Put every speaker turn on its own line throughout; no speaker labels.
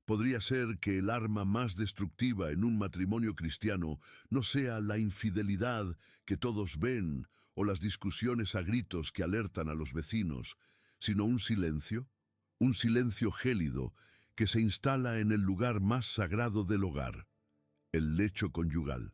Podría ser que el arma más destructiva en un matrimonio cristiano no sea la infidelidad que todos ven o las discusiones a gritos que alertan a los vecinos, sino un silencio gélido que se instala en el lugar más sagrado del hogar, el lecho conyugal.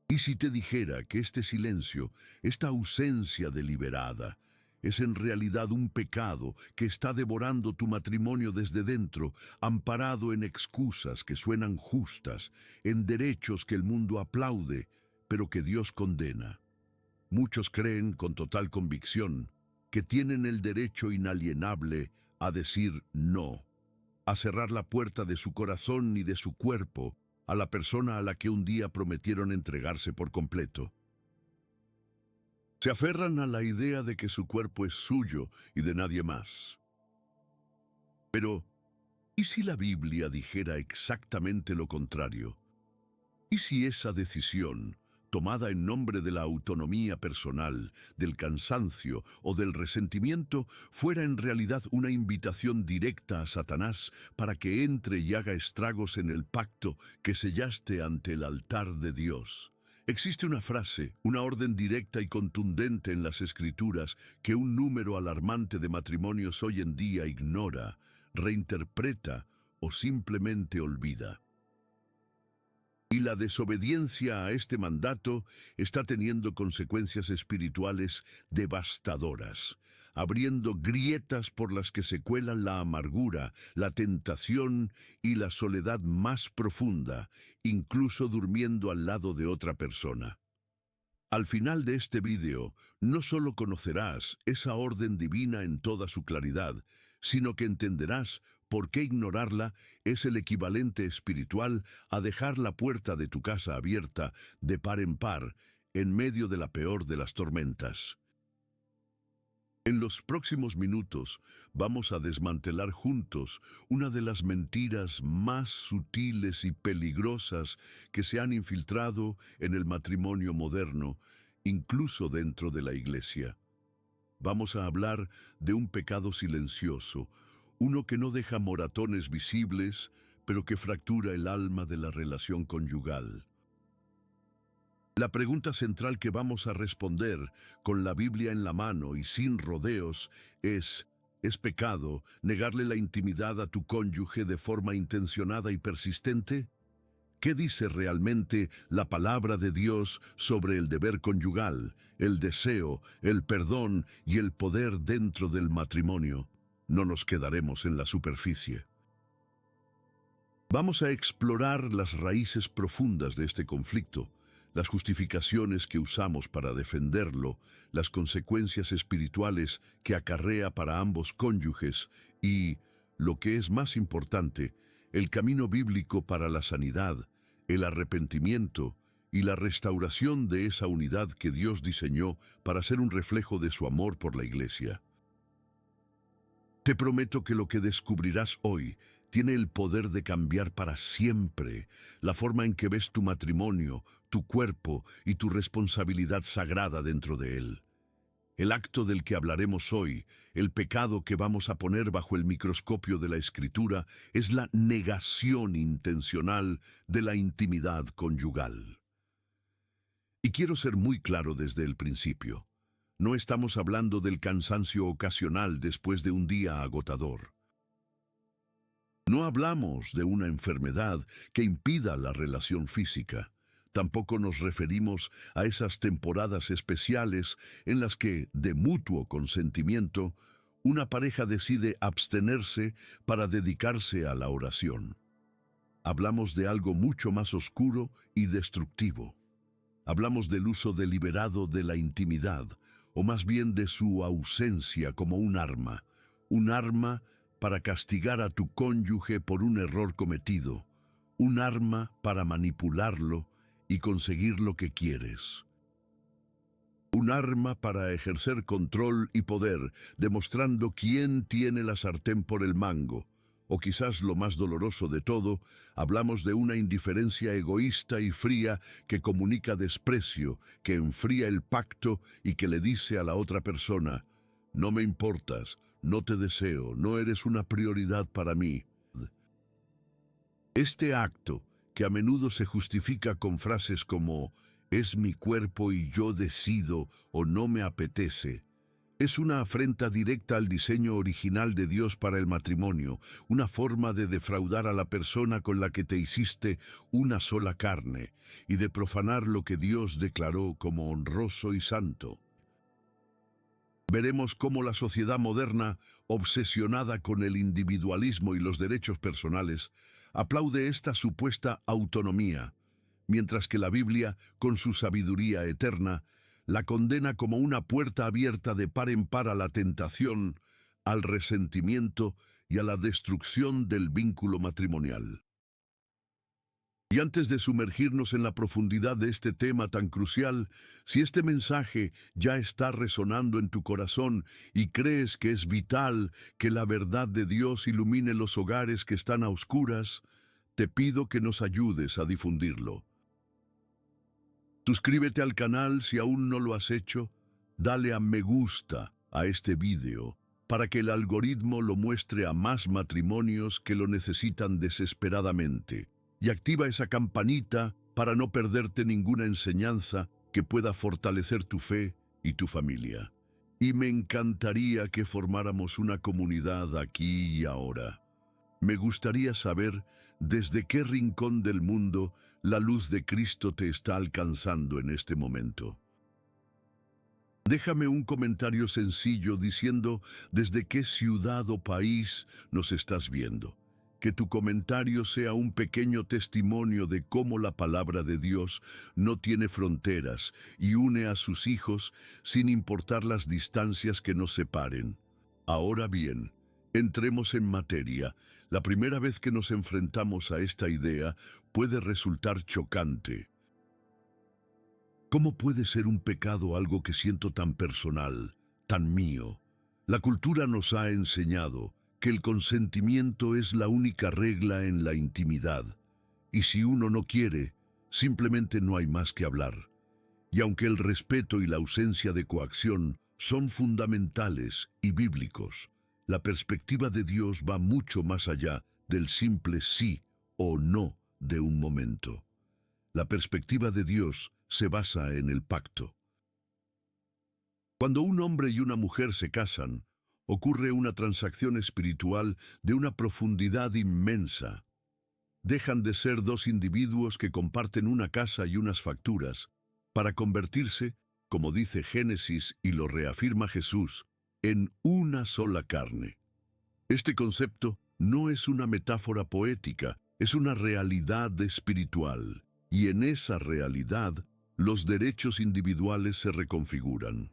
¿Y si te dijera que este silencio, esta ausencia deliberada, es en realidad un pecado que está devorando tu matrimonio desde dentro, amparado en excusas que suenan justas, en derechos que el mundo aplaude, pero que Dios condena? Muchos creen con total convicción que tienen el derecho inalienable a decir no, a cerrar la puerta de su corazón y de su cuerpo a la persona a la que un día prometieron entregarse por completo. Se aferran a la idea de que su cuerpo es suyo y de nadie más. Pero, ¿y si la Biblia dijera exactamente lo contrario? ¿Y si esa decisión, tomada en nombre de la autonomía personal, del cansancio o del resentimiento, fuera en realidad una invitación directa a Satanás para que entre y haga estragos en el pacto que sellaste ante el altar de Dios? Existe una frase, una orden directa y contundente en las Escrituras que un número alarmante de matrimonios hoy en día ignora, reinterpreta o simplemente olvida. Y la desobediencia a este mandato está teniendo consecuencias espirituales devastadoras, abriendo grietas por las que se cuelan la amargura, la tentación y la soledad más profunda, incluso durmiendo al lado de otra persona. Al final de este vídeo, no solo conocerás esa orden divina en toda su claridad, sino que entenderás por qué ignorarla es el equivalente espiritual a dejar la puerta de tu casa abierta de par en par, en medio de la peor de las tormentas. En los próximos minutos vamos a desmantelar juntos una de las mentiras más sutiles y peligrosas que se han infiltrado en el matrimonio moderno, incluso dentro de la iglesia. Vamos a hablar de un pecado silencioso, uno que no deja moratones visibles, pero que fractura el alma de la relación conyugal. La pregunta central que vamos a responder con la Biblia en la mano y sin rodeos ¿es pecado negarle la intimidad a tu cónyuge de forma intencionada y persistente? ¿Qué dice realmente la palabra de Dios sobre el deber conyugal, el deseo, el perdón y el poder dentro del matrimonio? No nos quedaremos en la superficie. Vamos a explorar las raíces profundas de este conflicto, las justificaciones que usamos para defenderlo, las consecuencias espirituales que acarrea para ambos cónyuges y, lo que es más importante, el camino bíblico para la sanidad, el arrepentimiento y la restauración de esa unidad que Dios diseñó para ser un reflejo de su amor por la Iglesia. Te prometo que lo que descubrirás hoy tiene el poder de cambiar para siempre la forma en que ves tu matrimonio, tu cuerpo y tu responsabilidad sagrada dentro de él. El acto del que hablaremos hoy, el pecado que vamos a poner bajo el microscopio de la Escritura, es la negación intencional de la intimidad conyugal. Y quiero ser muy claro desde el principio. No estamos hablando del cansancio ocasional después de un día agotador. No hablamos de una enfermedad que impida la relación física. Tampoco nos referimos a esas temporadas especiales en las que, de mutuo consentimiento, una pareja decide abstenerse para dedicarse a la oración. Hablamos de algo mucho más oscuro y destructivo. Hablamos del uso deliberado de la intimidad, o más bien de su ausencia como un arma para castigar a tu cónyuge por un error cometido, un arma para manipularlo y conseguir lo que quieres. Un arma para ejercer control y poder, demostrando quién tiene la sartén por el mango. O quizás lo más doloroso de todo, hablamos de una indiferencia egoísta y fría que comunica desprecio, que enfría el pacto y que le dice a la otra persona: no me importas, no te deseo, no eres una prioridad para mí. Este acto, que a menudo se justifica con frases como «es mi cuerpo y yo decido» o «no me apetece», es una afrenta directa al diseño original de Dios para el matrimonio, una forma de defraudar a la persona con la que te hiciste una sola carne y de profanar lo que Dios declaró como honroso y santo. Veremos cómo la sociedad moderna, obsesionada con el individualismo y los derechos personales, aplaude esta supuesta autonomía, mientras que la Biblia, con su sabiduría eterna, la condena como una puerta abierta de par en par a la tentación, al resentimiento y a la destrucción del vínculo matrimonial. Y antes de sumergirnos en la profundidad de este tema tan crucial, si este mensaje ya está resonando en tu corazón y crees que es vital que la verdad de Dios ilumine los hogares que están a oscuras, te pido que nos ayudes a difundirlo. Suscríbete al canal si aún no lo has hecho, dale a me gusta a este vídeo para que el algoritmo lo muestre a más matrimonios que lo necesitan desesperadamente. Y activa esa campanita para no perderte ninguna enseñanza que pueda fortalecer tu fe y tu familia. Y me encantaría que formáramos una comunidad aquí y ahora. Me gustaría saber desde qué rincón del mundo la luz de Cristo te está alcanzando en este momento. Déjame un comentario sencillo diciendo desde qué ciudad o país nos estás viendo. Que tu comentario sea un pequeño testimonio de cómo la palabra de Dios no tiene fronteras y une a sus hijos sin importar las distancias que nos separen. Ahora bien, entremos en materia. La primera vez que nos enfrentamos a esta idea puede resultar chocante. ¿Cómo puede ser un pecado algo que siento tan personal, tan mío? La cultura nos ha enseñado que el consentimiento es la única regla en la intimidad, y si uno no quiere, simplemente no hay más que hablar. Y aunque el respeto y la ausencia de coacción son fundamentales y bíblicos, la perspectiva de Dios va mucho más allá del simple sí o no de un momento. La perspectiva de Dios se basa en el pacto. Cuando un hombre y una mujer se casan, ocurre una transacción espiritual de una profundidad inmensa. Dejan de ser dos individuos que comparten una casa y unas facturas, para convertirse, como dice Génesis y lo reafirma Jesús, en una sola carne. Este concepto no es una metáfora poética, es una realidad espiritual, y en esa realidad los derechos individuales se reconfiguran.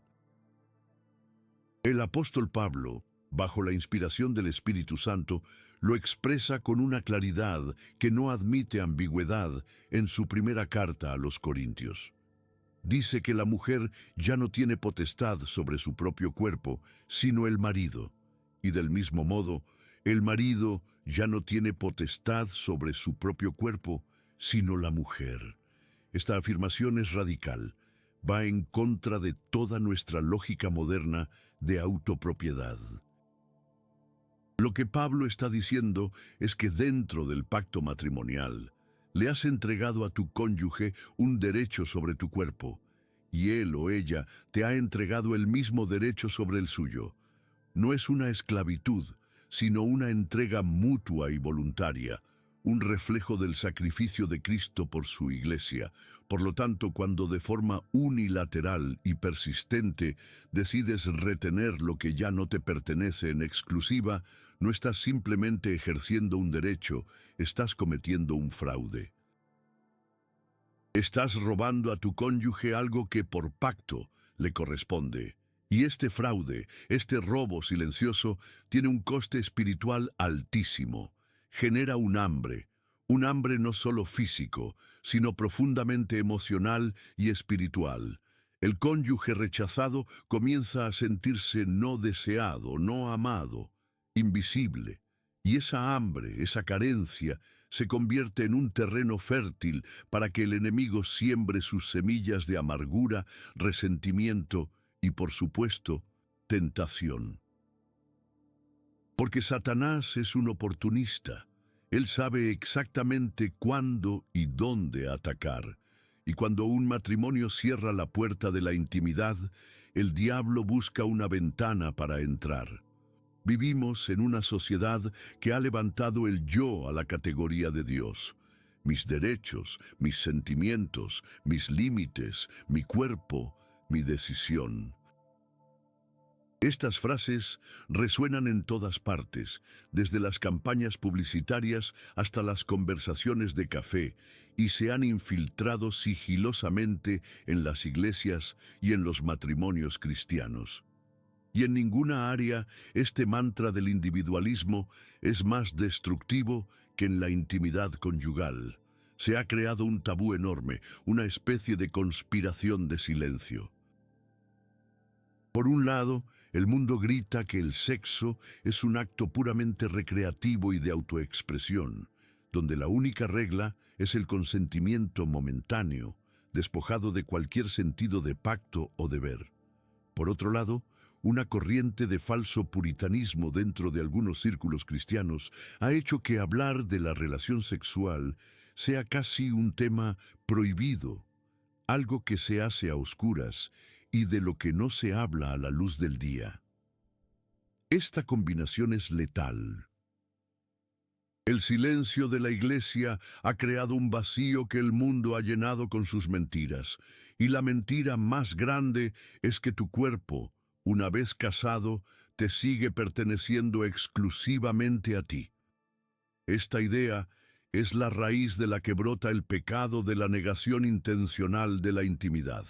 El apóstol Pablo, bajo la inspiración del Espíritu Santo, lo expresa con una claridad que no admite ambigüedad en su primera carta a los Corintios. Dice que la mujer ya no tiene potestad sobre su propio cuerpo, sino el marido. Y del mismo modo, el marido ya no tiene potestad sobre su propio cuerpo, sino la mujer. Esta afirmación es radical. Va en contra de toda nuestra lógica moderna de autopropiedad. Lo que Pablo está diciendo es que dentro del pacto matrimonial, le has entregado a tu cónyuge un derecho sobre tu cuerpo, y él o ella te ha entregado el mismo derecho sobre el suyo. No es una esclavitud, sino una entrega mutua y voluntaria, un reflejo del sacrificio de Cristo por su Iglesia. Por lo tanto, cuando de forma unilateral y persistente decides retener lo que ya no te pertenece en exclusiva, no estás simplemente ejerciendo un derecho, estás cometiendo un fraude. Estás robando a tu cónyuge algo que por pacto le corresponde. Y este fraude, este robo silencioso, tiene un coste espiritual altísimo. Genera un hambre no solo físico, sino profundamente emocional y espiritual. El cónyuge rechazado comienza a sentirse no deseado, no amado, invisible. Y esa hambre, esa carencia, se convierte en un terreno fértil para que el enemigo siembre sus semillas de amargura, resentimiento y, por supuesto, tentación. Porque Satanás es un oportunista. Él sabe exactamente cuándo y dónde atacar. Y cuando un matrimonio cierra la puerta de la intimidad, el diablo busca una ventana para entrar. Vivimos en una sociedad que ha levantado el yo a la categoría de Dios. Mis derechos, mis sentimientos, mis límites, mi cuerpo, mi decisión. Estas frases resuenan en todas partes, desde las campañas publicitarias hasta las conversaciones de café, y se han infiltrado sigilosamente en las iglesias y en los matrimonios cristianos. Y en ninguna área este mantra del individualismo es más destructivo que en la intimidad conyugal. Se ha creado un tabú enorme, una especie de conspiración de silencio. Por un lado, el mundo grita que el sexo es un acto puramente recreativo y de autoexpresión, donde la única regla es el consentimiento momentáneo, despojado de cualquier sentido de pacto o deber. Por otro lado, una corriente de falso puritanismo dentro de algunos círculos cristianos ha hecho que hablar de la relación sexual sea casi un tema prohibido, algo que se hace a oscuras y de lo que no se habla a la luz del día. Esta combinación es letal. El silencio de la Iglesia ha creado un vacío que el mundo ha llenado con sus mentiras, y la mentira más grande es que tu cuerpo, una vez casado, te sigue perteneciendo exclusivamente a ti. Esta idea es la raíz de la que brota el pecado de la negación intencional de la intimidad.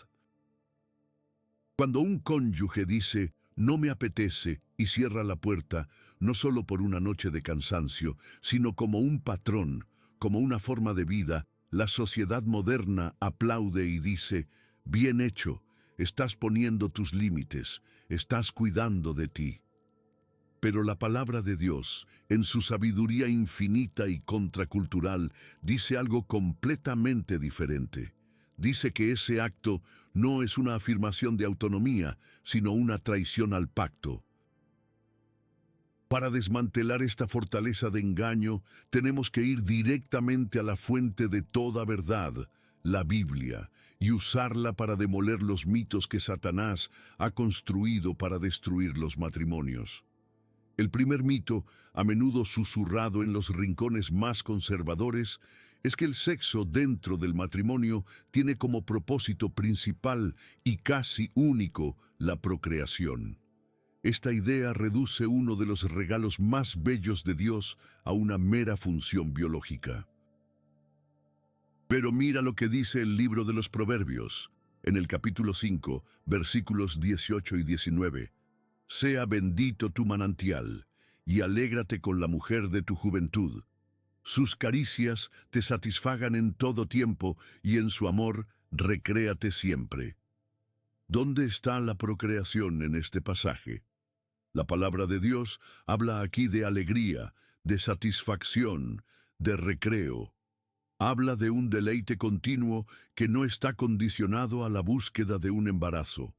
Cuando un cónyuge dice, no me apetece, y cierra la puerta, no solo por una noche de cansancio, sino como un patrón, como una forma de vida, la sociedad moderna aplaude y dice, bien hecho, estás poniendo tus límites, estás cuidando de ti. Pero la palabra de Dios, en su sabiduría infinita y contracultural, dice algo completamente diferente. Dice que ese acto no es una afirmación de autonomía, sino una traición al pacto. Para desmantelar esta fortaleza de engaño, tenemos que ir directamente a la fuente de toda verdad, la Biblia, y usarla para demoler los mitos que Satanás ha construido para destruir los matrimonios. El primer mito, a menudo susurrado en los rincones más conservadores, es que el sexo dentro del matrimonio tiene como propósito principal y casi único la procreación. Esta idea reduce uno de los regalos más bellos de Dios a una mera función biológica. Pero mira lo que dice el libro de los Proverbios, en el capítulo 5, versículos 18 y 19. Sea bendito tu manantial, y alégrate con la mujer de tu juventud. Sus caricias te satisfagan en todo tiempo, y en su amor recréate siempre. ¿Dónde está la procreación en este pasaje? La palabra de Dios habla aquí de alegría, de satisfacción, de recreo. Habla de un deleite continuo que no está condicionado a la búsqueda de un embarazo.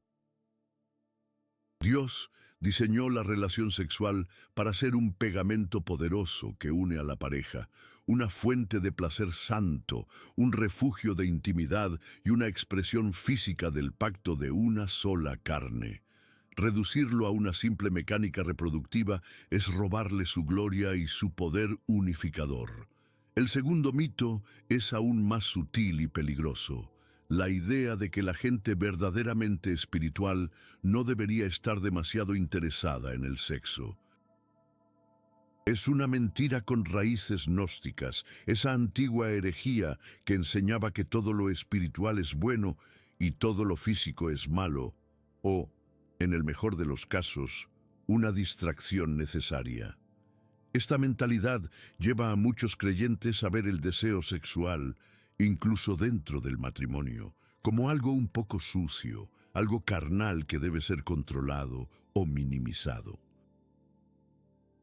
Dios diseñó la relación sexual para ser un pegamento poderoso que une a la pareja, una fuente de placer santo, un refugio de intimidad y una expresión física del pacto de una sola carne. Reducirlo a una simple mecánica reproductiva es robarle su gloria y su poder unificador. El segundo mito es aún más sutil y peligroso. La idea de que la gente verdaderamente espiritual no debería estar demasiado interesada en el sexo. Es una mentira con raíces gnósticas, esa antigua herejía que enseñaba que todo lo espiritual es bueno y todo lo físico es malo, o, en el mejor de los casos, una distracción necesaria. Esta mentalidad lleva a muchos creyentes a ver el deseo sexual, incluso dentro del matrimonio, como algo un poco sucio, algo carnal que debe ser controlado o minimizado.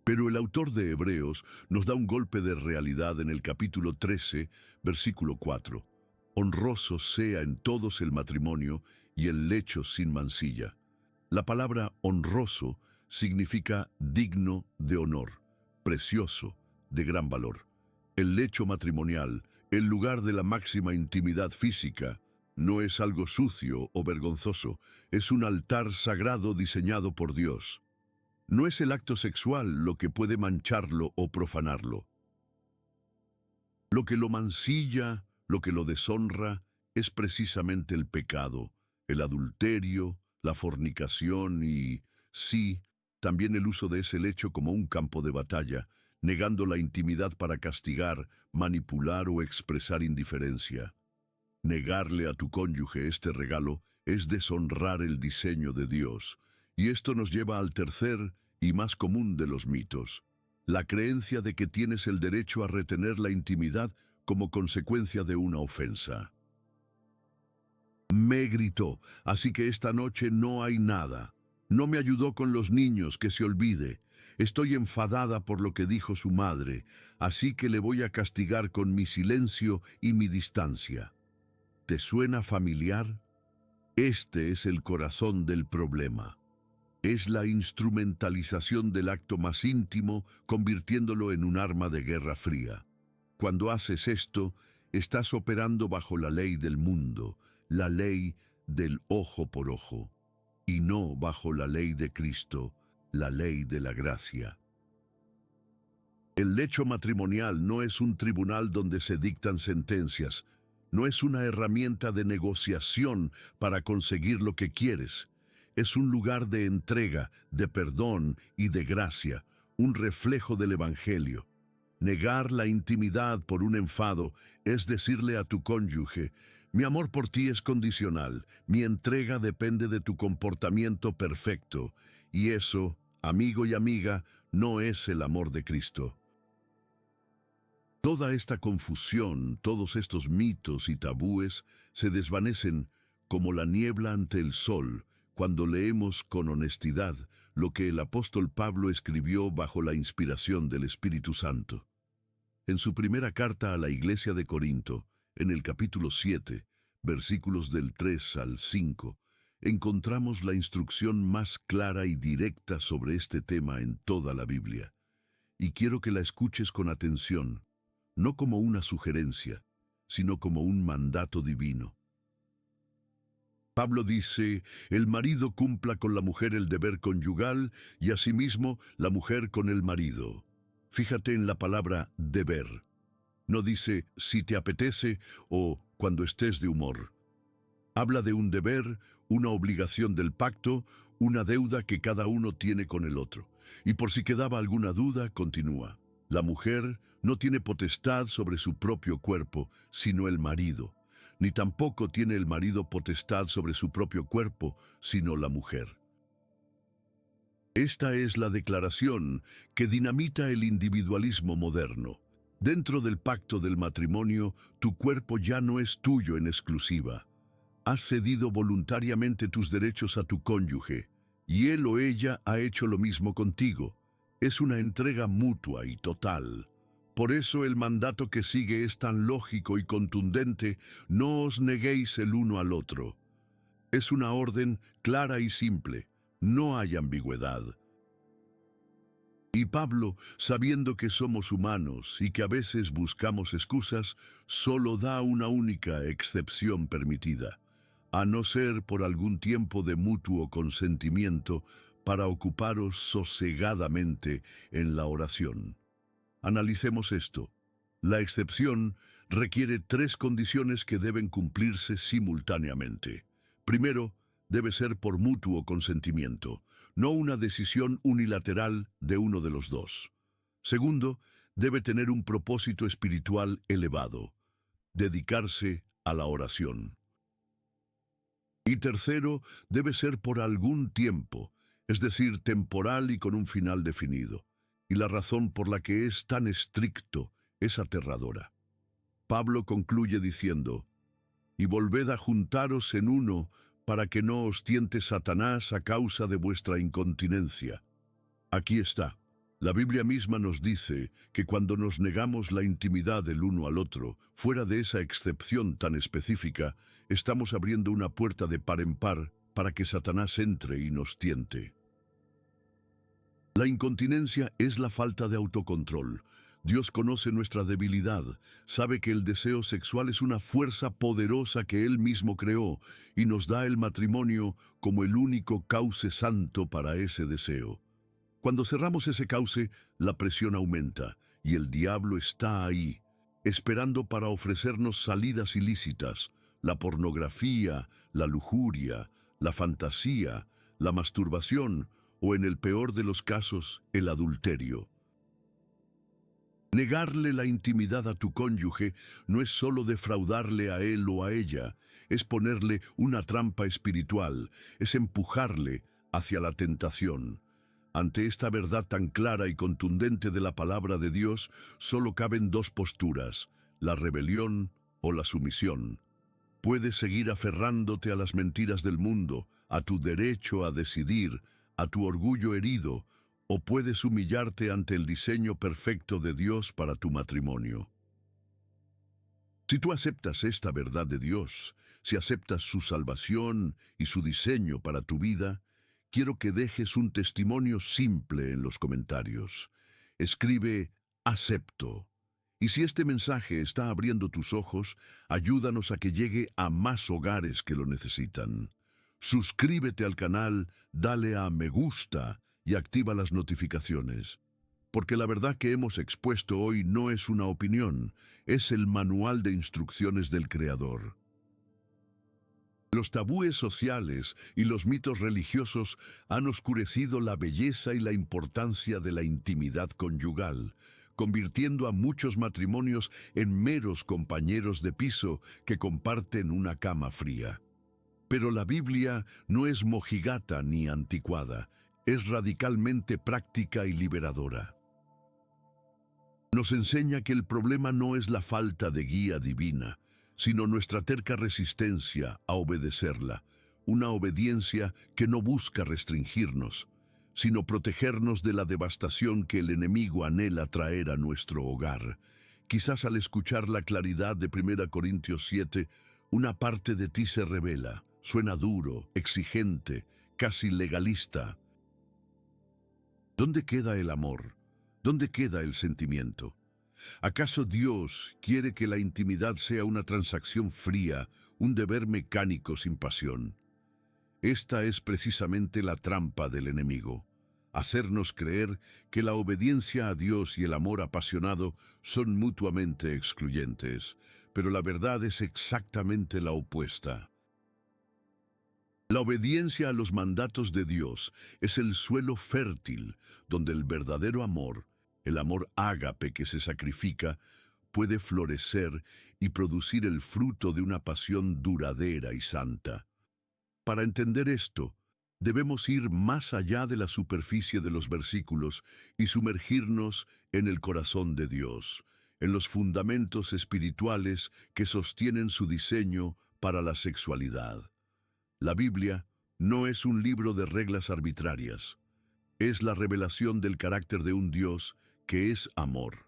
Pero el autor de Hebreos nos da un golpe de realidad en el capítulo 13, versículo 4. Honroso sea en todos el matrimonio y el lecho sin mancilla. La palabra honroso significa digno de honor, precioso, de gran valor. El lecho matrimonial, el lugar de la máxima intimidad física, no es algo sucio o vergonzoso, es un altar sagrado diseñado por Dios. No es el acto sexual lo que puede mancharlo o profanarlo. Lo que lo mancilla, lo que lo deshonra, es precisamente el pecado, el adulterio, la fornicación y, sí, también el uso de ese lecho como un campo de batalla, negando la intimidad para castigar, manipular o expresar indiferencia. Negarle a tu cónyuge este regalo es deshonrar el diseño de Dios, y esto nos lleva al tercer y más común de los mitos, la creencia de que tienes el derecho a retener la intimidad como consecuencia de una ofensa. Me gritó, así que esta noche no hay nada. No me ayudó con los niños, que se olvide. Estoy enfadada por lo que dijo su madre, así que le voy a castigar con mi silencio y mi distancia. ¿Te suena familiar? Este es el corazón del problema. Es la instrumentalización del acto más íntimo, convirtiéndolo en un arma de guerra fría. Cuando haces esto, estás operando bajo la ley del mundo, la ley del ojo por ojo, y no bajo la ley de Cristo, la ley de la gracia. El lecho matrimonial no es un tribunal donde se dictan sentencias, no es una herramienta de negociación para conseguir lo que quieres. Es un lugar de entrega, de perdón y de gracia, un reflejo del Evangelio. Negar la intimidad por un enfado es decirle a tu cónyuge: mi amor por ti es condicional, mi entrega depende de tu comportamiento perfecto, y eso, amigo y amiga, no es el amor de Cristo. Toda esta confusión, todos estos mitos y tabúes se desvanecen como la niebla ante el sol cuando leemos con honestidad lo que el apóstol Pablo escribió bajo la inspiración del Espíritu Santo. En su primera carta a la iglesia de Corinto, en el capítulo 7, versículos del 3 al 5, encontramos la instrucción más clara y directa sobre este tema en toda la Biblia. Y quiero que la escuches con atención, no como una sugerencia, sino como un mandato divino. Pablo dice: el marido cumpla con la mujer el deber conyugal y asimismo la mujer con el marido. Fíjate en la palabra deber. No dice si te apetece o cuando estés de humor. Habla de un deber, una obligación del pacto, una deuda que cada uno tiene con el otro. Y por si quedaba alguna duda, continúa: la mujer no tiene potestad sobre su propio cuerpo, sino el marido, ni tampoco tiene el marido potestad sobre su propio cuerpo, sino la mujer. Esta es la declaración que dinamita el individualismo moderno. Dentro del pacto del matrimonio, tu cuerpo ya no es tuyo en exclusiva. Has cedido voluntariamente tus derechos a tu cónyuge, y él o ella ha hecho lo mismo contigo. Es una entrega mutua y total. Por eso el mandato que sigue es tan lógico y contundente: no os neguéis el uno al otro. Es una orden clara y simple, no hay ambigüedad. Y Pablo, sabiendo que somos humanos y que a veces buscamos excusas, solo da una única excepción permitida, a no ser por algún tiempo de mutuo consentimiento para ocuparos sosegadamente en la oración. Analicemos esto. La excepción requiere 3 condiciones que deben cumplirse simultáneamente. Primero, debe ser por mutuo consentimiento, no una decisión unilateral de uno de los dos. Segundo, debe tener un propósito espiritual elevado, dedicarse a la oración. Y tercero, debe ser por algún tiempo, es decir, temporal y con un final definido. Y la razón por la que es tan estricto es aterradora. Pablo concluye diciendo: y volved a juntaros en uno, para que no os tiente Satanás a causa de vuestra incontinencia. Aquí está. La Biblia misma nos dice que cuando nos negamos la intimidad del uno al otro, fuera de esa excepción tan específica, estamos abriendo una puerta de par en par para que Satanás entre y nos tiente. La incontinencia es la falta de autocontrol. Dios conoce nuestra debilidad, sabe que el deseo sexual es una fuerza poderosa que Él mismo creó y nos da el matrimonio como el único cauce santo para ese deseo. Cuando cerramos ese cauce, la presión aumenta y el diablo está ahí, esperando para ofrecernos salidas ilícitas, la pornografía, la lujuria, la fantasía, la masturbación o, en el peor de los casos, el adulterio. Negarle la intimidad a tu cónyuge no es solo defraudarle a él o a ella, es ponerle una trampa espiritual, es empujarle hacia la tentación. Ante esta verdad tan clara y contundente de la palabra de Dios, solo caben dos posturas, la rebelión o la sumisión. Puedes seguir aferrándote a las mentiras del mundo, a tu derecho a decidir, a tu orgullo herido, o puedes humillarte ante el diseño perfecto de Dios para tu matrimonio. Si tú aceptas esta verdad de Dios, si aceptas su salvación y su diseño para tu vida, quiero que dejes un testimonio simple en los comentarios. Escribe "acepto". Y si este mensaje está abriendo tus ojos, ayúdanos a que llegue a más hogares que lo necesitan. Suscríbete al canal, dale a me gusta y activa las notificaciones. Porque la verdad que hemos expuesto hoy no es una opinión, es el manual de instrucciones del Creador. Los tabúes sociales y los mitos religiosos han oscurecido la belleza y la importancia de la intimidad conyugal, convirtiendo a muchos matrimonios en meros compañeros de piso que comparten una cama fría. Pero la Biblia no es mojigata ni anticuada, es radicalmente práctica y liberadora. Nos enseña que el problema no es la falta de guía divina, sino nuestra terca resistencia a obedecerla, una obediencia que no busca restringirnos, sino protegernos de la devastación que el enemigo anhela traer a nuestro hogar. Quizás al escuchar la claridad de 1 Corintios 7, una parte de ti se revela, suena duro, exigente, casi legalista. ¿Dónde queda el amor? ¿Dónde queda el sentimiento? ¿Acaso Dios quiere que la intimidad sea una transacción fría, un deber mecánico sin pasión? Esta es precisamente la trampa del enemigo, hacernos creer que la obediencia a Dios y el amor apasionado son mutuamente excluyentes, pero la verdad es exactamente la opuesta. La obediencia a los mandatos de Dios es el suelo fértil donde el verdadero amor, el amor ágape que se sacrifica, puede florecer y producir el fruto de una pasión duradera y santa. Para entender esto, debemos ir más allá de la superficie de los versículos y sumergirnos en el corazón de Dios, en los fundamentos espirituales que sostienen su diseño para la sexualidad. La Biblia no es un libro de reglas arbitrarias, es la revelación del carácter de un Dios que es amor.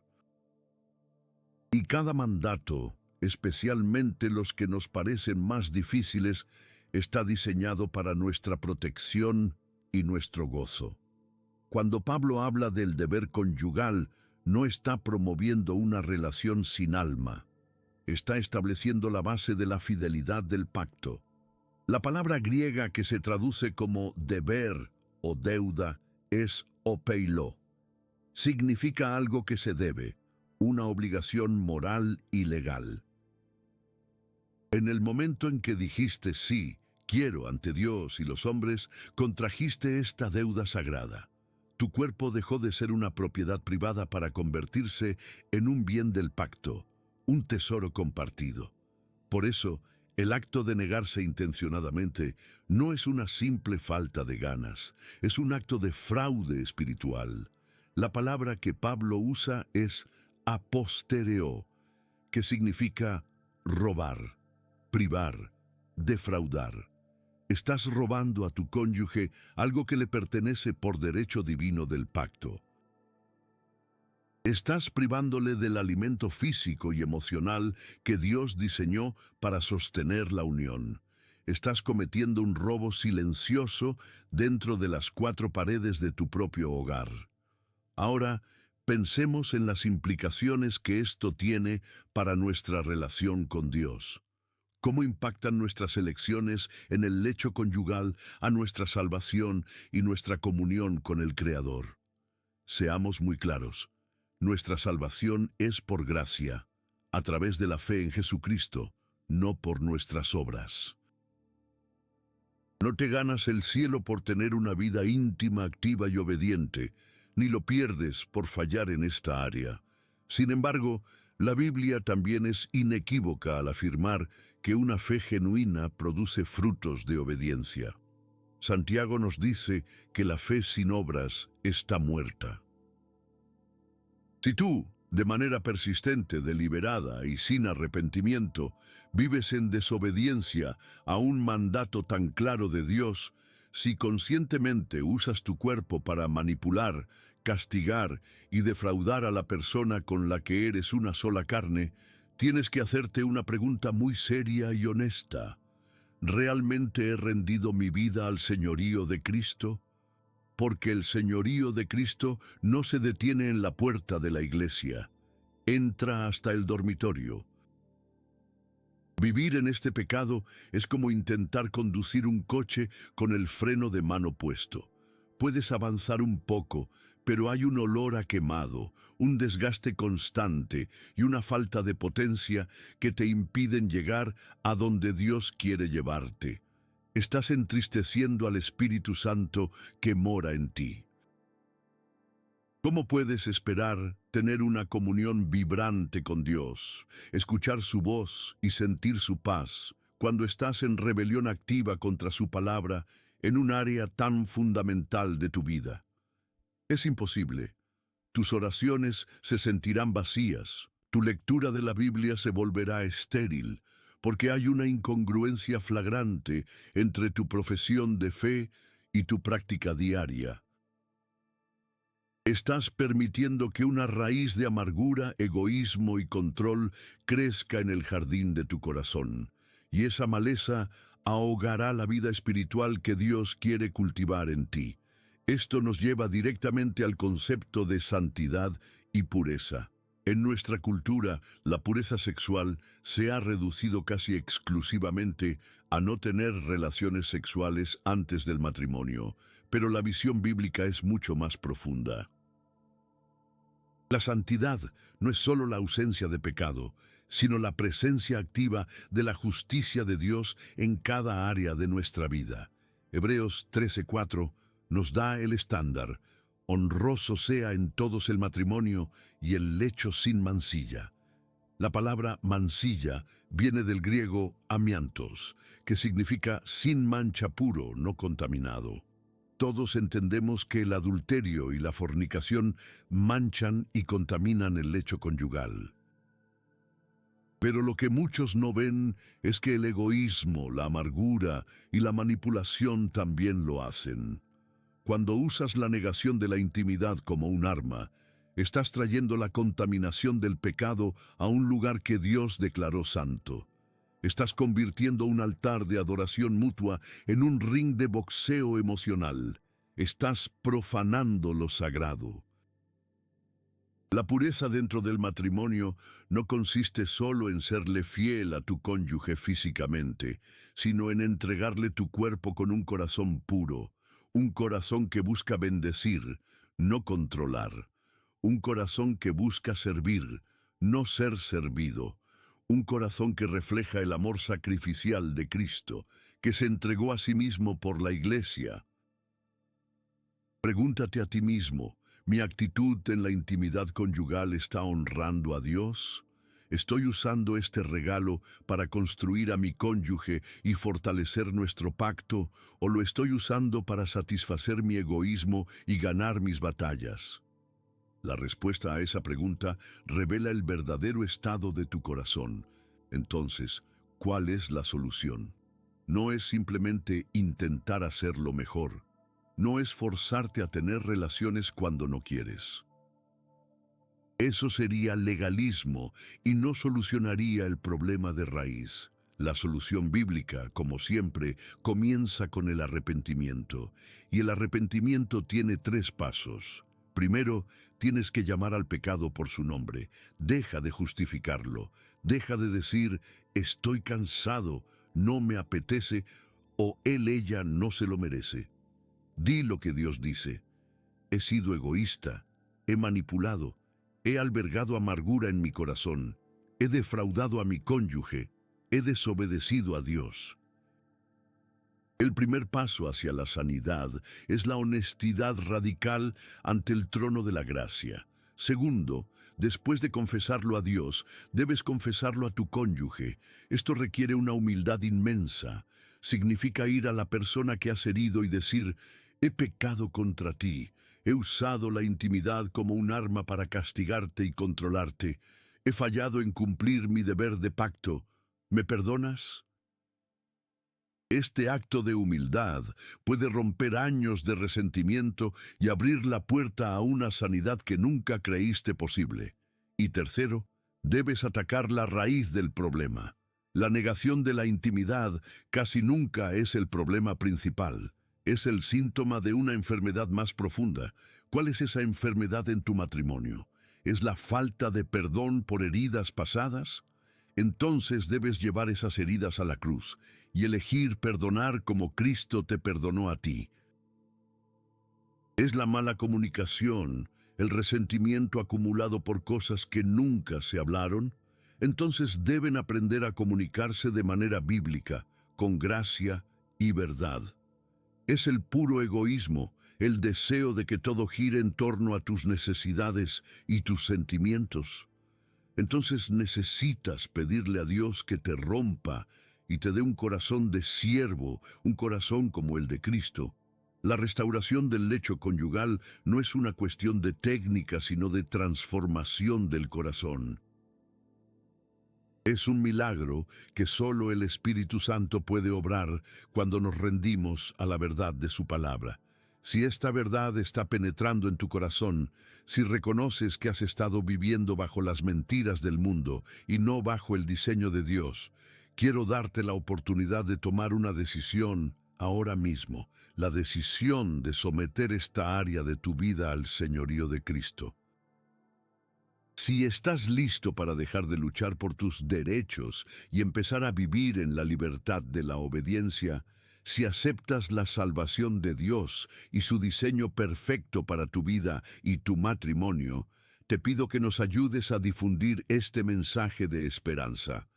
Y cada mandato, especialmente los que nos parecen más difíciles, está diseñado para nuestra protección y nuestro gozo. Cuando Pablo habla del deber conyugal, no está promoviendo una relación sin alma, está estableciendo la base de la fidelidad del pacto. La palabra griega que se traduce como deber o deuda es opeilo. Significa algo que se debe, una obligación moral y legal. En el momento en que dijiste sí, quiero ante Dios y los hombres, contrajiste esta deuda sagrada. Tu cuerpo dejó de ser una propiedad privada para convertirse en un bien del pacto, un tesoro compartido. Por eso, el acto de negarse intencionadamente no es una simple falta de ganas, es un acto de fraude espiritual. La palabra que Pablo usa es apostereo, que significa robar, privar, defraudar. Estás robando a tu cónyuge algo que le pertenece por derecho divino del pacto. Estás privándole del alimento físico y emocional que Dios diseñó para sostener la unión. Estás cometiendo un robo silencioso dentro de las 4 paredes de tu propio hogar. Ahora, Pensemos en las implicaciones que esto tiene para nuestra relación con Dios. ¿Cómo impactan nuestras elecciones en el lecho conyugal a nuestra salvación y nuestra comunión con el Creador? Seamos muy claros. Nuestra salvación es por gracia, a través de la fe en Jesucristo, no por nuestras obras. No te ganas el cielo por tener una vida íntima, activa y obediente, ni lo pierdes por fallar en esta área. Sin embargo, la Biblia también es inequívoca al afirmar que una fe genuina produce frutos de obediencia. Santiago nos dice que la fe sin obras está muerta. Si tú, de manera persistente, deliberada y sin arrepentimiento, vives en desobediencia a un mandato tan claro de Dios, si conscientemente usas tu cuerpo para manipular, castigar y defraudar a la persona con la que eres una sola carne, tienes que hacerte una pregunta muy seria y honesta. ¿Realmente he rendido mi vida al señorío de Cristo? Porque el señorío de Cristo no se detiene en la puerta de la iglesia, entra hasta el dormitorio. Vivir en este pecado es como intentar conducir un coche con el freno de mano puesto. Puedes avanzar un poco, pero hay un olor a quemado, un desgaste constante y una falta de potencia que te impiden llegar a donde Dios quiere llevarte. Estás entristeciendo al Espíritu Santo que mora en ti. ¿Cómo puedes esperar tener una comunión vibrante con Dios, escuchar su voz y sentir su paz, cuando estás en rebelión activa contra su palabra en un área tan fundamental de tu vida? Es imposible. Tus oraciones se sentirán vacías, tu lectura de la Biblia se volverá estéril, porque hay una incongruencia flagrante entre tu profesión de fe y tu práctica diaria. Estás permitiendo que una raíz de amargura, egoísmo y control crezca en el jardín de tu corazón, y esa maleza ahogará la vida espiritual que Dios quiere cultivar en ti. Esto nos lleva directamente al concepto de santidad y pureza. En nuestra cultura, la pureza sexual se ha reducido casi exclusivamente a no tener relaciones sexuales antes del matrimonio, pero la visión bíblica es mucho más profunda. La santidad no es solo la ausencia de pecado, sino la presencia activa de la justicia de Dios en cada área de nuestra vida. Hebreos 13:4 nos da el estándar: honroso sea en todos el matrimonio y el lecho sin mancilla. La palabra mancilla viene del griego amiantos, que significa sin mancha, puro, no contaminado. Todos entendemos que el adulterio y la fornicación manchan y contaminan el lecho conyugal. Pero lo que muchos no ven es que el egoísmo, la amargura y la manipulación también lo hacen. Cuando usas la negación de la intimidad como un arma, estás trayendo la contaminación del pecado a un lugar que Dios declaró santo. Estás convirtiendo un altar de adoración mutua en un ring de boxeo emocional. Estás profanando lo sagrado. La pureza dentro del matrimonio no consiste solo en serle fiel a tu cónyuge físicamente, sino en entregarle tu cuerpo con un corazón puro, un corazón que busca bendecir, no controlar, un corazón que busca servir, no ser servido, un corazón que refleja el amor sacrificial de Cristo, que se entregó a sí mismo por la Iglesia. Pregúntate a ti mismo: ¿mi actitud en la intimidad conyugal está honrando a Dios? ¿Estoy usando este regalo para construir a mi cónyuge y fortalecer nuestro pacto, o lo estoy usando para satisfacer mi egoísmo y ganar mis batallas? La respuesta a esa pregunta revela el verdadero estado de tu corazón. Entonces, ¿cuál es la solución? No es simplemente intentar hacerlo mejor. No es forzarte a tener relaciones cuando no quieres. Eso sería legalismo y no solucionaría el problema de raíz. La solución bíblica, como siempre, comienza con el arrepentimiento, y el arrepentimiento tiene 3 pasos. Primero, tienes que llamar al pecado por su nombre. Deja de justificarlo. Deja de decir, estoy cansado, no me apetece, o ella no se lo merece. Di lo que Dios dice. He sido egoísta, he manipulado, he albergado amargura en mi corazón, he defraudado a mi cónyuge, he desobedecido a Dios. El primer paso hacia la sanidad es la honestidad radical ante el trono de la gracia. Segundo, después de confesarlo a Dios, debes confesarlo a tu cónyuge. Esto requiere una humildad inmensa. Significa ir a la persona que has herido y decir, he pecado contra ti, he usado la intimidad como un arma para castigarte y controlarte, he fallado en cumplir mi deber de pacto. ¿Me perdonas? Este acto de humildad puede romper años de resentimiento y abrir la puerta a una sanidad que nunca creíste posible. Y tercero, debes atacar la raíz del problema. La negación de la intimidad casi nunca es el problema principal. Es el síntoma de una enfermedad más profunda. ¿Cuál es esa enfermedad en tu matrimonio? ¿Es la falta de perdón por heridas pasadas? Entonces debes llevar esas heridas a la cruz y elegir perdonar como Cristo te perdonó a ti. Es la mala comunicación, el resentimiento acumulado por cosas que nunca se hablaron. Entonces deben aprender a comunicarse de manera bíblica, con gracia y verdad. Es el puro egoísmo, el deseo de que todo gire en torno a tus necesidades y tus sentimientos. Entonces necesitas pedirle a Dios que te rompa y te dé un corazón de siervo, un corazón como el de Cristo. La restauración del lecho conyugal no es una cuestión de técnica, sino de transformación del corazón. Es un milagro que solo el Espíritu Santo puede obrar cuando nos rendimos a la verdad de su palabra. Si esta verdad está penetrando en tu corazón, si reconoces que has estado viviendo bajo las mentiras del mundo y no bajo el diseño de Dios, quiero darte la oportunidad de tomar una decisión ahora mismo, la decisión de someter esta área de tu vida al señorío de Cristo. Si estás listo para dejar de luchar por tus derechos y empezar a vivir en la libertad de la obediencia, si aceptas la salvación de Dios y su diseño perfecto para tu vida y tu matrimonio, te pido que nos ayudes a difundir este mensaje de esperanza.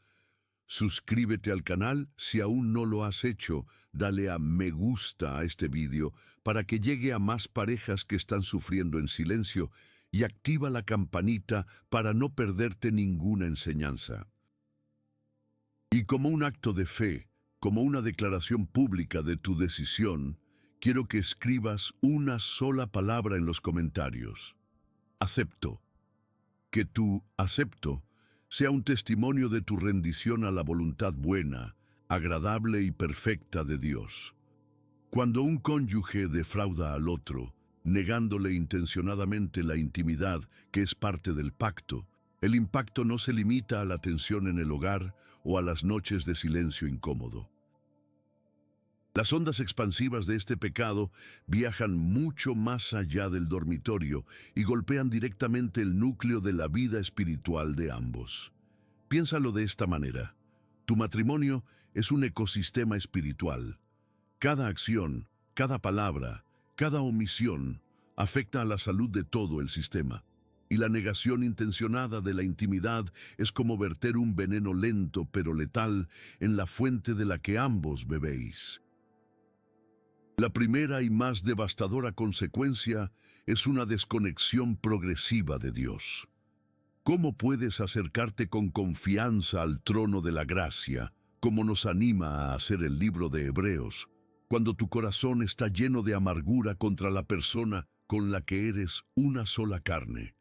Suscríbete al canal si aún no lo has hecho, dale a me gusta a este vídeo para que llegue a más parejas que están sufriendo en silencio y activa la campanita para no perderte ninguna enseñanza. Y como un acto de fe, como una declaración pública de tu decisión, quiero que escribas una sola palabra en los comentarios. Acepto. Que tu acepto sea un testimonio de tu rendición a la voluntad buena, agradable y perfecta de Dios. Cuando un cónyuge defrauda al otro, negándole intencionadamente la intimidad que es parte del pacto, el impacto no se limita a la tensión en el hogar o a las noches de silencio incómodo. Las ondas expansivas de este pecado viajan mucho más allá del dormitorio y golpean directamente el núcleo de la vida espiritual de ambos. Piénsalo de esta manera. Tu matrimonio es un ecosistema espiritual. Cada acción, cada palabra, cada omisión afecta a la salud de todo el sistema. Y la negación intencionada de la intimidad es como verter un veneno lento pero letal en la fuente de la que ambos bebéis. La primera y más devastadora consecuencia es una desconexión progresiva de Dios. ¿Cómo puedes acercarte con confianza al trono de la gracia, como nos anima a hacer el libro de Hebreos, cuando tu corazón está lleno de amargura contra la persona con la que eres una sola carne?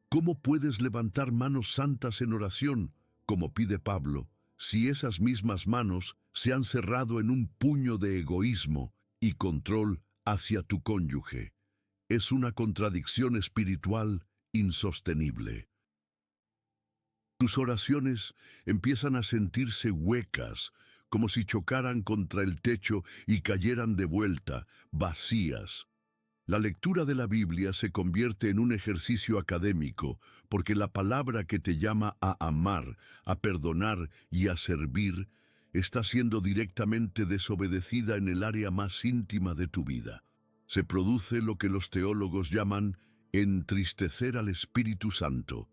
¿Cómo puedes levantar manos santas en oración, como pide Pablo, si esas mismas manos se han cerrado en un puño de egoísmo y control hacia tu cónyuge? Es una contradicción espiritual insostenible. Tus oraciones empiezan a sentirse huecas, como si chocaran contra el techo y cayeran de vuelta, vacías. La lectura de la Biblia se convierte en un ejercicio académico porque la palabra que te llama a amar, a perdonar y a servir está siendo directamente desobedecida en el área más íntima de tu vida. Se produce lo que los teólogos llaman entristecer al Espíritu Santo.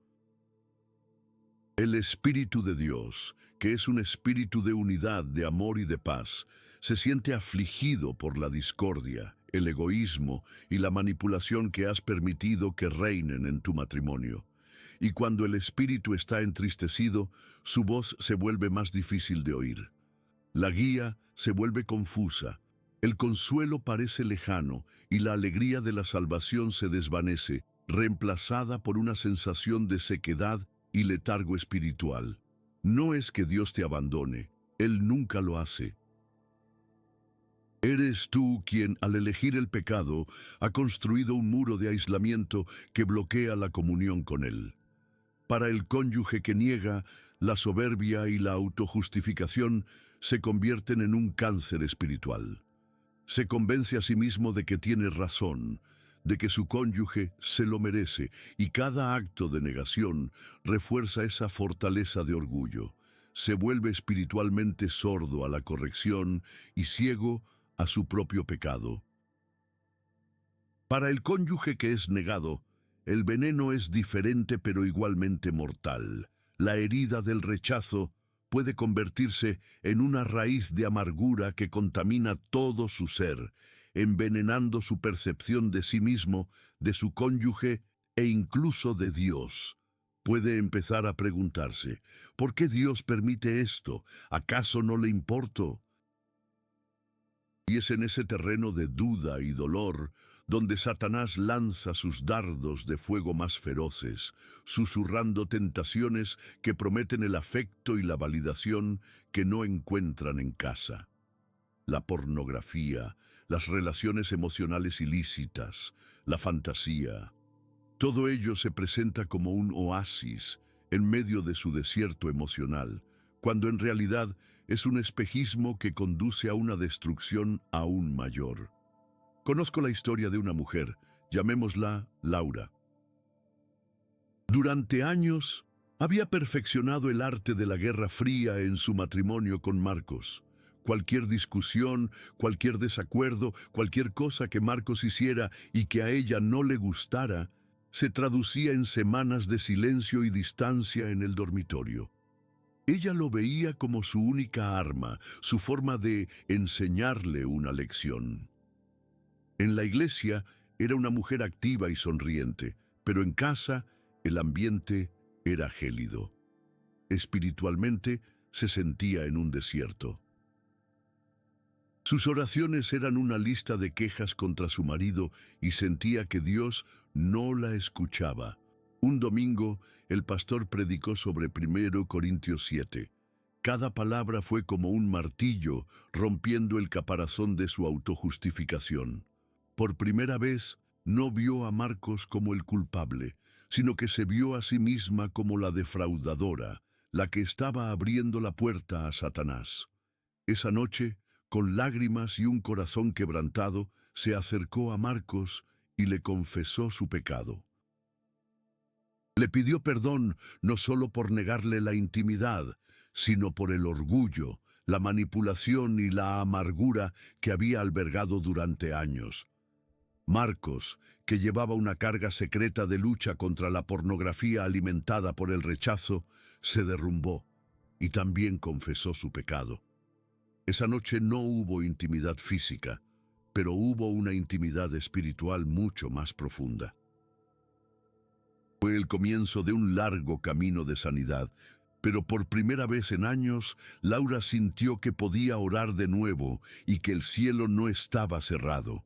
El Espíritu de Dios, que es un espíritu de unidad, de amor y de paz, se siente afligido por la discordia, el egoísmo y la manipulación que has permitido que reinen en tu matrimonio. Y cuando el espíritu está entristecido, su voz se vuelve más difícil de oír. La guía se vuelve confusa, el consuelo parece lejano y la alegría de la salvación se desvanece, reemplazada por una sensación de sequedad y letargo espiritual. No es que Dios te abandone, Él nunca lo hace. Eres tú quien, al elegir el pecado, ha construido un muro de aislamiento que bloquea la comunión con Él. Para el cónyuge que niega, la soberbia y la autojustificación se convierten en un cáncer espiritual. Se convence a sí mismo de que tiene razón, de que su cónyuge se lo merece, y cada acto de negación refuerza esa fortaleza de orgullo. Se vuelve espiritualmente sordo a la corrección y ciego a su propio pecado. Para el cónyuge que es negado, el veneno es diferente pero igualmente mortal. La herida del rechazo puede convertirse en una raíz de amargura que contamina todo su ser, envenenando su percepción de sí mismo, de su cónyuge e incluso de Dios. Puede empezar a preguntarse, ¿por qué Dios permite esto? ¿Acaso no le importo? Y es en ese terreno de duda y dolor donde Satanás lanza sus dardos de fuego más feroces, susurrando tentaciones que prometen el afecto y la validación que no encuentran en casa. La pornografía, las relaciones emocionales ilícitas, la fantasía, todo ello se presenta como un oasis en medio de su desierto emocional, cuando en realidad es un espejismo que conduce a una destrucción aún mayor. Conozco la historia de una mujer, llamémosla Laura. Durante años había perfeccionado el arte de la Guerra Fría en su matrimonio con Marcos. Cualquier discusión, cualquier desacuerdo, cualquier cosa que Marcos hiciera y que a ella no le gustara, se traducía en semanas de silencio y distancia en el dormitorio. Ella lo veía como su única arma, su forma de enseñarle una lección. En la iglesia era una mujer activa y sonriente, pero en casa el ambiente era gélido. Espiritualmente se sentía en un desierto. Sus oraciones eran una lista de quejas contra su marido y sentía que Dios no la escuchaba. Un domingo, el pastor predicó sobre 1 Corintios 7. Cada palabra fue como un martillo, rompiendo el caparazón de su autojustificación. Por primera vez, no vio a Marcos como el culpable, sino que se vio a sí misma como la defraudadora, la que estaba abriendo la puerta a Satanás. Esa noche, con lágrimas y un corazón quebrantado, se acercó a Marcos y le confesó su pecado. Le pidió perdón no solo por negarle la intimidad, sino por el orgullo, la manipulación y la amargura que había albergado durante años. Marcos, que llevaba una carga secreta de lucha contra la pornografía alimentada por el rechazo, se derrumbó y también confesó su pecado. Esa noche no hubo intimidad física, pero hubo una intimidad espiritual mucho más profunda. Fue el comienzo de un largo camino de sanidad, pero por primera vez en años, Laura sintió que podía orar de nuevo y que el cielo no estaba cerrado.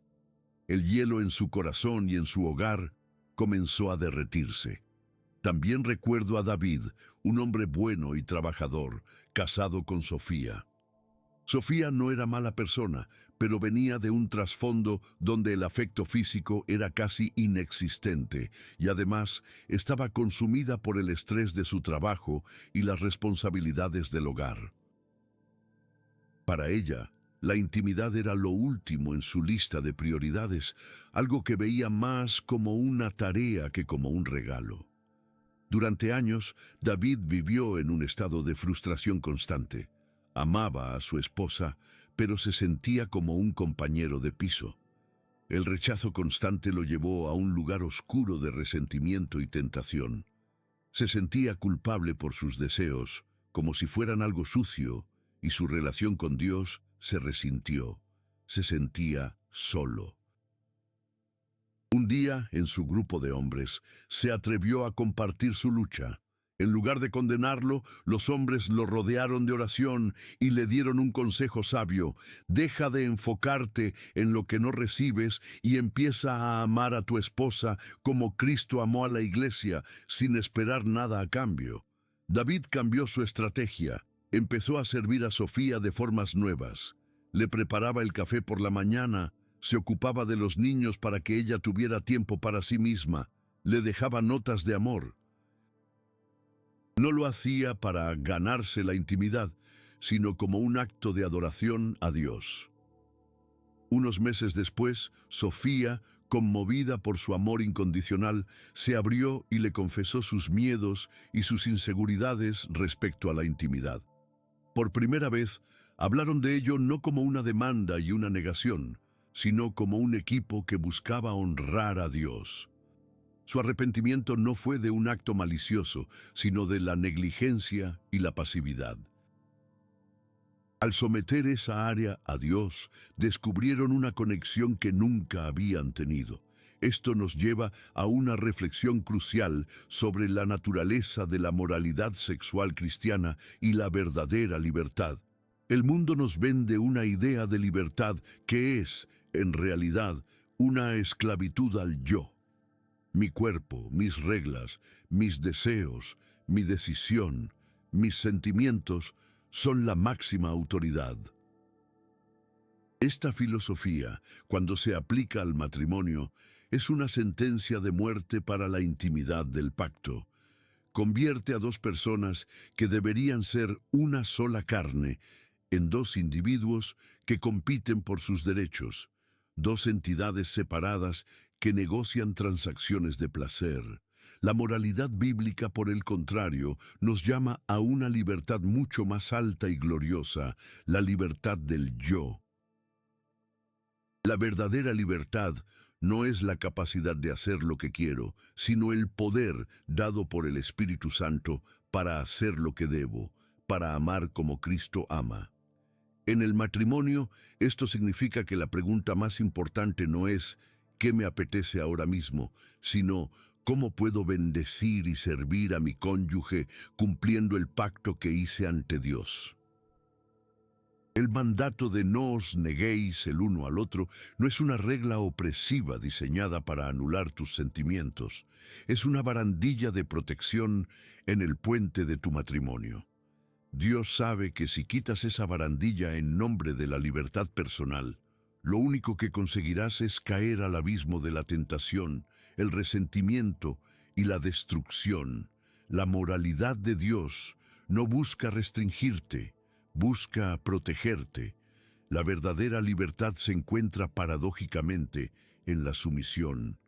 El hielo en su corazón y en su hogar comenzó a derretirse. También recuerdo a David, un hombre bueno y trabajador, casado con Sofía. Sofía no era mala persona, pero venía de un trasfondo donde el afecto físico era casi inexistente y además estaba consumida por el estrés de su trabajo y las responsabilidades del hogar. Para ella, La intimidad era lo último en su lista de prioridades, algo que veía más como una tarea que como un regalo. Durante años, David vivió en un estado de frustración constante. Amaba a su esposa, pero se sentía como un compañero de piso. El rechazo constante lo llevó a un lugar oscuro de resentimiento y tentación. Se sentía culpable por sus deseos, como si fueran algo sucio, y su relación con Dios se resintió. Se sentía solo. Un día, en su grupo de hombres, se atrevió a compartir su lucha. En lugar de condenarlo, los hombres lo rodearon de oración y le dieron un consejo sabio: deja de enfocarte en lo que no recibes y empieza a amar a tu esposa como Cristo amó a la iglesia, sin esperar nada a cambio. David cambió su estrategia. Empezó a servir a Sofía de formas nuevas. Le preparaba el café por la mañana, se ocupaba de los niños para que ella tuviera tiempo para sí misma, le dejaba notas de amor. No lo hacía para ganarse la intimidad, sino como un acto de adoración a Dios. Unos meses después, Sofía, conmovida por su amor incondicional, se abrió y le confesó sus miedos y sus inseguridades respecto a la intimidad. Por primera vez, hablaron de ello no como una demanda y una negación, sino como un equipo que buscaba honrar a Dios. Su arrepentimiento no fue de un acto malicioso, sino de la negligencia y la pasividad. Al someter esa área a Dios, descubrieron una conexión que nunca habían tenido. Esto nos lleva a una reflexión crucial sobre la naturaleza de la moralidad sexual cristiana y la verdadera libertad. El mundo nos vende una idea de libertad que es, en realidad, una esclavitud al yo. Mi cuerpo, mis reglas, mis deseos, mi decisión, mis sentimientos son la máxima autoridad. Esta filosofía, cuando se aplica al matrimonio, es una sentencia de muerte para la intimidad del pacto. Convierte a dos personas que deberían ser una sola carne en dos individuos que compiten por sus derechos, dos entidades separadas que negocian transacciones de placer. La moralidad bíblica, por el contrario, nos llama a una libertad mucho más alta y gloriosa, la libertad del yo. La verdadera libertad no es la capacidad de hacer lo que quiero, sino el poder dado por el Espíritu Santo para hacer lo que debo, para amar como Cristo ama. En el matrimonio, esto significa que la pregunta más importante no es ¿qué me apetece ahora mismo?, sino ¿cómo puedo bendecir y servir a mi cónyuge cumpliendo el pacto que hice ante Dios? El mandato de no os neguéis el uno al otro no es una regla opresiva diseñada para anular tus sentimientos. Es una barandilla de protección en el puente de tu matrimonio. Dios sabe que si quitas esa barandilla en nombre de la libertad personal, lo único que conseguirás es caer al abismo de la tentación, el resentimiento y la destrucción. La moralidad de Dios no busca restringirte, busca protegerte. La verdadera libertad se encuentra paradójicamente en la sumisión.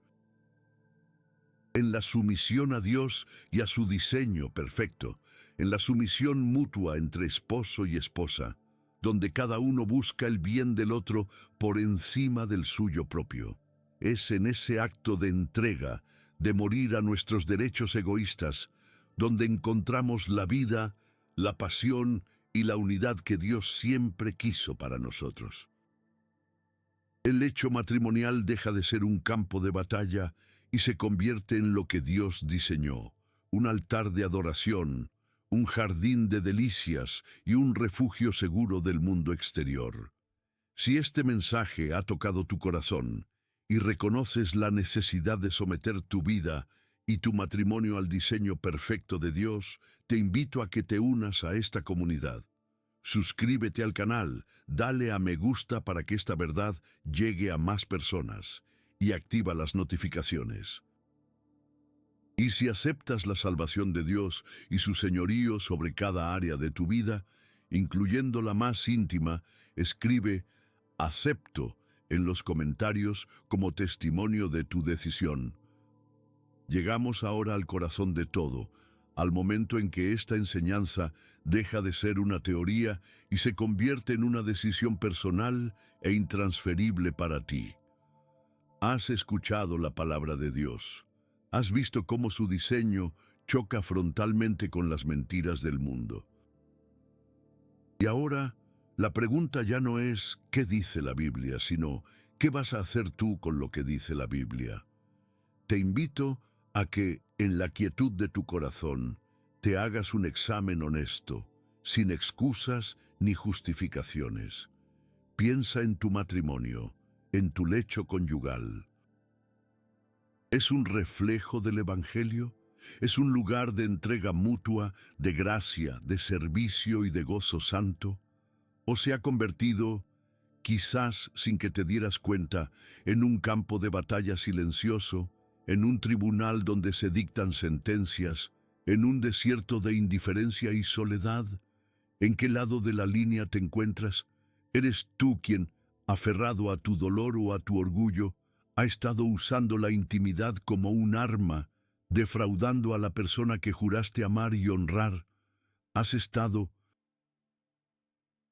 En la sumisión a Dios y a su diseño perfecto, en la sumisión mutua entre esposo y esposa, donde cada uno busca el bien del otro por encima del suyo propio. Es en ese acto de entrega, de morir a nuestros derechos egoístas, donde encontramos la vida, la pasión y la unidad que Dios siempre quiso para nosotros. El hecho matrimonial deja de ser un campo de batalla y se convierte en lo que Dios diseñó, un altar de adoración, un jardín de delicias y un refugio seguro del mundo exterior. Si este mensaje ha tocado tu corazón y reconoces la necesidad de someter tu vida y tu matrimonio al diseño perfecto de Dios, te invito a que te unas a esta comunidad. Suscríbete al canal, dale a me gusta para que esta verdad llegue a más personas y activa las notificaciones. Y si aceptas la salvación de Dios y su señorío sobre cada área de tu vida, incluyendo la más íntima, escribe «acepto» en los comentarios como testimonio de tu decisión. Llegamos ahora al corazón de todo, al momento en que esta enseñanza deja de ser una teoría y se convierte en una decisión personal e intransferible para ti. Has escuchado la palabra de Dios. Has visto cómo su diseño choca frontalmente con las mentiras del mundo. Y ahora, la pregunta ya no es ¿qué dice la Biblia?, sino ¿qué vas a hacer tú con lo que dice la Biblia? Te invito a que, en la quietud de tu corazón, te hagas un examen honesto, sin excusas ni justificaciones. Piensa en tu matrimonio, en tu lecho conyugal. ¿Es un reflejo del Evangelio? ¿Es un lugar de entrega mutua, de gracia, de servicio y de gozo santo? ¿O se ha convertido, quizás sin que te dieras cuenta, en un campo de batalla silencioso, en un tribunal donde se dictan sentencias, en un desierto de indiferencia y soledad? ¿En qué lado de la línea te encuentras? ¿Eres tú quien, aferrado a tu dolor o a tu orgullo, ha estado usando la intimidad como un arma, defraudando a la persona que juraste amar y honrar? ¿Has estado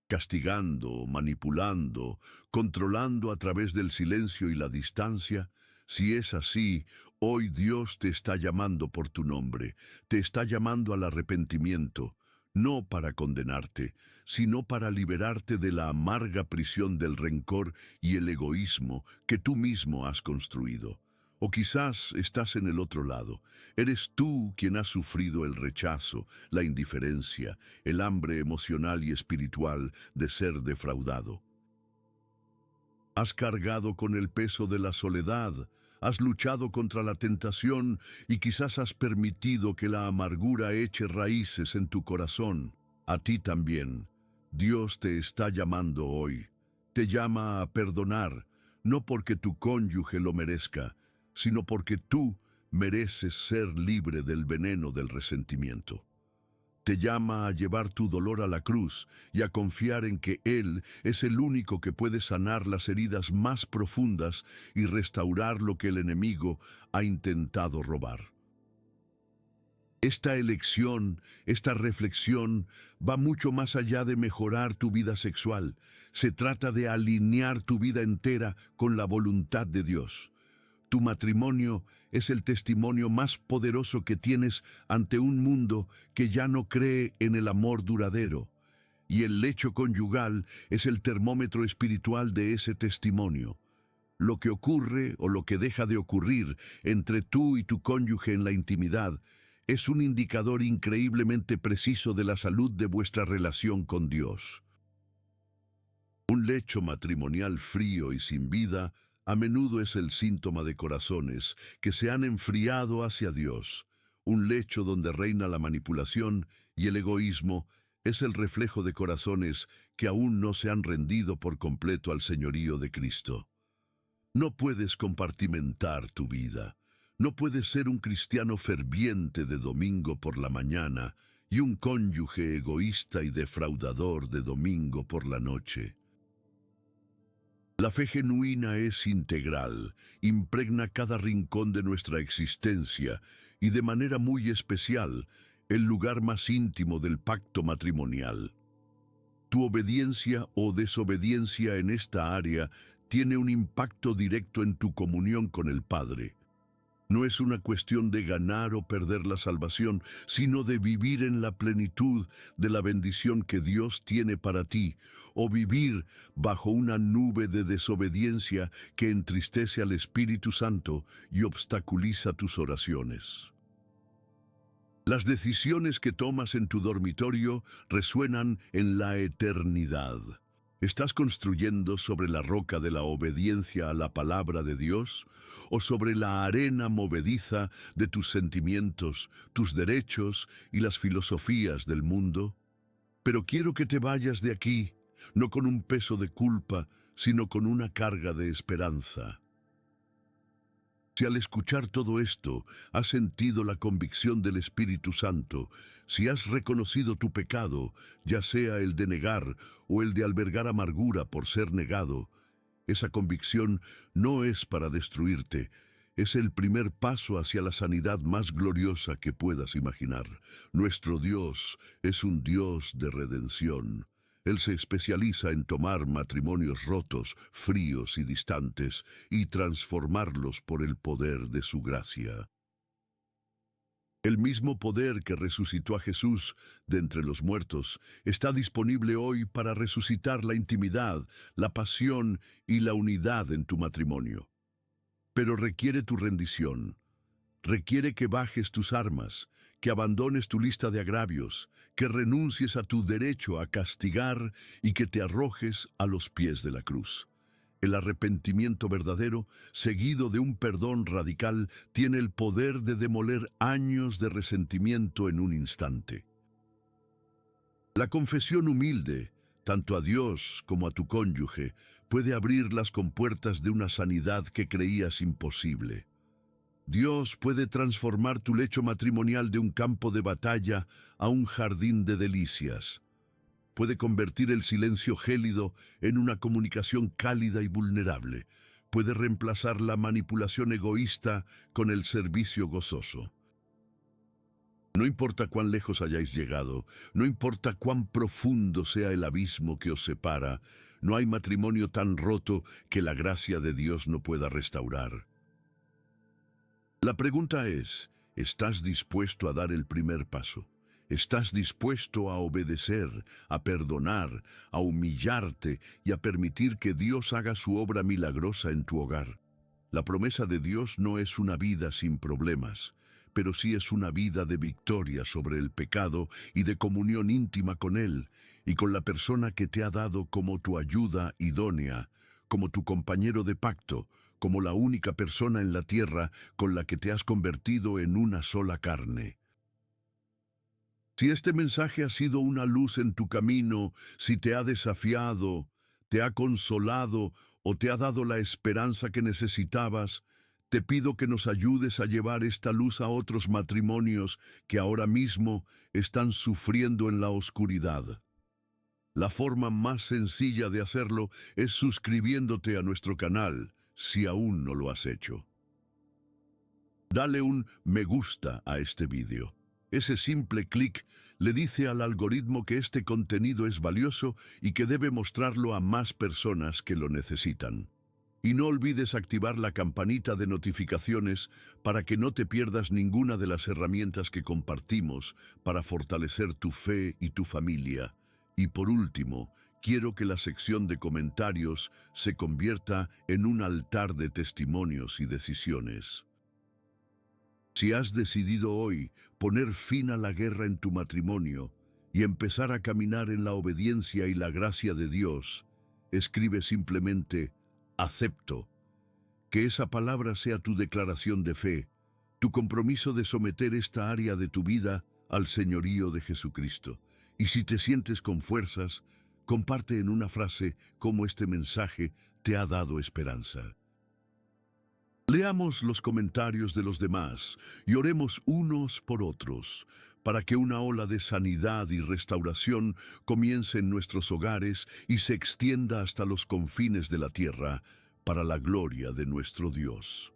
castigando, manipulando, controlando a través del silencio y la distancia? Si es así, hoy Dios te está llamando por tu nombre, te está llamando al arrepentimiento, no para condenarte, sino para liberarte de la amarga prisión del rencor y el egoísmo que tú mismo has construido. O quizás estás en el otro lado. Eres tú quien has sufrido el rechazo, la indiferencia, el hambre emocional y espiritual de ser defraudado. Has cargado con el peso de la soledad, has luchado contra la tentación y quizás has permitido que la amargura eche raíces en tu corazón. A ti también. Dios te está llamando hoy. Te llama a perdonar, no porque tu cónyuge lo merezca, sino porque tú mereces ser libre del veneno del resentimiento. Te llama a llevar tu dolor a la cruz y a confiar en que Él es el único que puede sanar las heridas más profundas y restaurar lo que el enemigo ha intentado robar. Esta elección, esta reflexión, va mucho más allá de mejorar tu vida sexual. Se trata de alinear tu vida entera con la voluntad de Dios. Tu matrimonio es el testimonio más poderoso que tienes ante un mundo que ya no cree en el amor duradero. Y el lecho conyugal es el termómetro espiritual de ese testimonio. Lo que ocurre o lo que deja de ocurrir entre tú y tu cónyuge en la intimidad es un indicador increíblemente preciso de la salud de vuestra relación con Dios. Un lecho matrimonial frío y sin vida a menudo es el síntoma de corazones que se han enfriado hacia Dios. Un lecho donde reina la manipulación y el egoísmo es el reflejo de corazones que aún no se han rendido por completo al señorío de Cristo. No puedes compartimentar tu vida. No puedes ser un cristiano ferviente de domingo por la mañana y un cónyuge egoísta y defraudador de domingo por la noche. La fe genuina es integral, impregna cada rincón de nuestra existencia y de manera muy especial el lugar más íntimo del pacto matrimonial. Tu obediencia o desobediencia en esta área tiene un impacto directo en tu comunión con el Padre. No es una cuestión de ganar o perder la salvación, sino de vivir en la plenitud de la bendición que Dios tiene para ti, o vivir bajo una nube de desobediencia que entristece al Espíritu Santo y obstaculiza tus oraciones. Las decisiones que tomas en tu dormitorio resuenan en la eternidad. ¿Estás construyendo sobre la roca de la obediencia a la palabra de Dios o sobre la arena movediza de tus sentimientos, tus derechos y las filosofías del mundo? Pero quiero que te vayas de aquí, no con un peso de culpa, sino con una carga de esperanza. Si al escuchar todo esto has sentido la convicción del Espíritu Santo, si has reconocido tu pecado, ya sea el de negar o el de albergar amargura por ser negado, esa convicción no es para destruirte, es el primer paso hacia la sanidad más gloriosa que puedas imaginar. Nuestro Dios es un Dios de redención. Él se especializa en tomar matrimonios rotos, fríos y distantes, y transformarlos por el poder de su gracia. El mismo poder que resucitó a Jesús de entre los muertos está disponible hoy para resucitar la intimidad, la pasión y la unidad en tu matrimonio. Pero requiere tu rendición. Requiere que bajes tus armas, que abandones tu lista de agravios, que renuncies a tu derecho a castigar y que te arrojes a los pies de la cruz. El arrepentimiento verdadero, seguido de un perdón radical, tiene el poder de demoler años de resentimiento en un instante. La confesión humilde, tanto a Dios como a tu cónyuge, puede abrir las compuertas de una sanidad que creías imposible. Dios puede transformar tu lecho matrimonial de un campo de batalla a un jardín de delicias. Puede convertir el silencio gélido en una comunicación cálida y vulnerable. Puede reemplazar la manipulación egoísta con el servicio gozoso. No importa cuán lejos hayáis llegado, no importa cuán profundo sea el abismo que os separa, no hay matrimonio tan roto que la gracia de Dios no pueda restaurar. La pregunta es, ¿estás dispuesto a dar el primer paso? ¿Estás dispuesto a obedecer, a perdonar, a humillarte y a permitir que Dios haga su obra milagrosa en tu hogar? La promesa de Dios no es una vida sin problemas, pero sí es una vida de victoria sobre el pecado y de comunión íntima con Él y con la persona que te ha dado como tu ayuda idónea, como tu compañero de pacto, como la única persona en la tierra con la que te has convertido en una sola carne. Si este mensaje ha sido una luz en tu camino, si te ha desafiado, te ha consolado o te ha dado la esperanza que necesitabas, te pido que nos ayudes a llevar esta luz a otros matrimonios que ahora mismo están sufriendo en la oscuridad. La forma más sencilla de hacerlo es suscribiéndote a nuestro canal, si aún no lo has hecho. Dale un me gusta a este vídeo. Ese simple clic le dice al algoritmo que este contenido es valioso y que debe mostrarlo a más personas que lo necesitan. Y no olvides activar la campanita de notificaciones para que no te pierdas ninguna de las herramientas que compartimos para fortalecer tu fe y tu familia. Y por último, quiero que la sección de comentarios se convierta en un altar de testimonios y decisiones. Si has decidido hoy poner fin a la guerra en tu matrimonio y empezar a caminar en la obediencia y la gracia de Dios, escribe simplemente acepto. Que esa palabra sea tu declaración de fe, tu compromiso de someter esta área de tu vida al señorío de Jesucristo. Y si te sientes con fuerzas, comparte en una frase cómo este mensaje te ha dado esperanza. Leamos los comentarios de los demás y oremos unos por otros, para que una ola de sanidad y restauración comience en nuestros hogares y se extienda hasta los confines de la tierra, para la gloria de nuestro Dios.